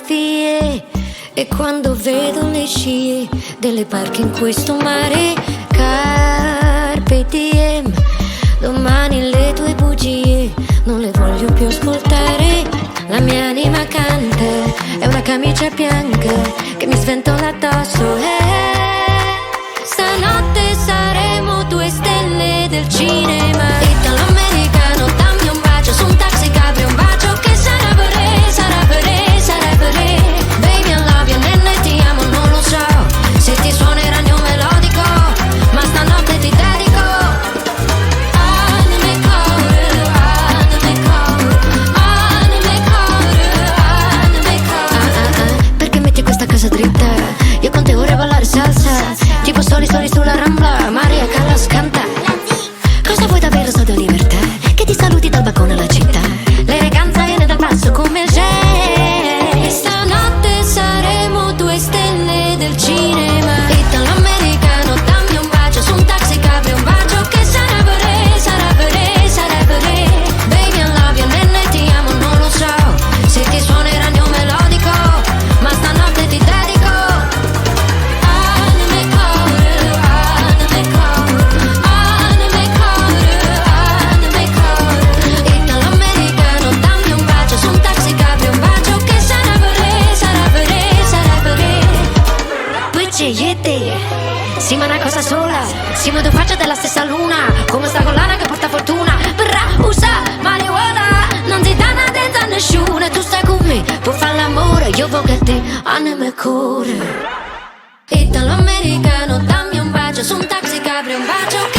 fotografie. E quando vedo le scie delle barche in questo mare, carpe diem, domani le tue bugie non le voglio più ascoltare. La mia anima canta, è una camicia bianca che mi sventola addosso. Stanotte saremo due stelle del cinema. Italo-americano, dammi un bacio su un taxi cabrio, un bacio che sarà per re, sarà per re, sarà per re. Baby I love you, nenne ti amo, non lo so se ti suonerà il mio melodico, ma stanotte ti dedico. Anime core, anime core, anime core, anime core. Perché metti questa casa dritta? Io con te vorrei ballare salsa, tipo soli sulla Rambla, Maria Callas canta. Cosa vuoi davvero, sto di libertà, che ti saluti dal balcone alla città. L'eleganza viene dal basso come il jet. Stanotte saremo due stelle del cinema. Italo-americano, dammi un bacio su un taxi cabrio, un bacio che sarà per re, sarà per re, sarà per re. Baby I love you, nenne ti amo, non lo so se ti suonerà il mio melodico, ma stanotte ti dedico. Anime core, anime core, anime core, anime core. Italo-americano, dammi un bacio su un taxi cabrio, un bacio che sarà per re, sarà per re, sarà per re. Poi c'è siamo una cosa sola, siamo due facce della stessa luna, come sta collana che porta fortuna. Brra, usa, marijuana, non si dà nada a nessuno. Tu stai con me, puoi fare l'amore, io voglio a te, anime core. Italo-americano, dammi un bacio su un taxi cabrio, un bacio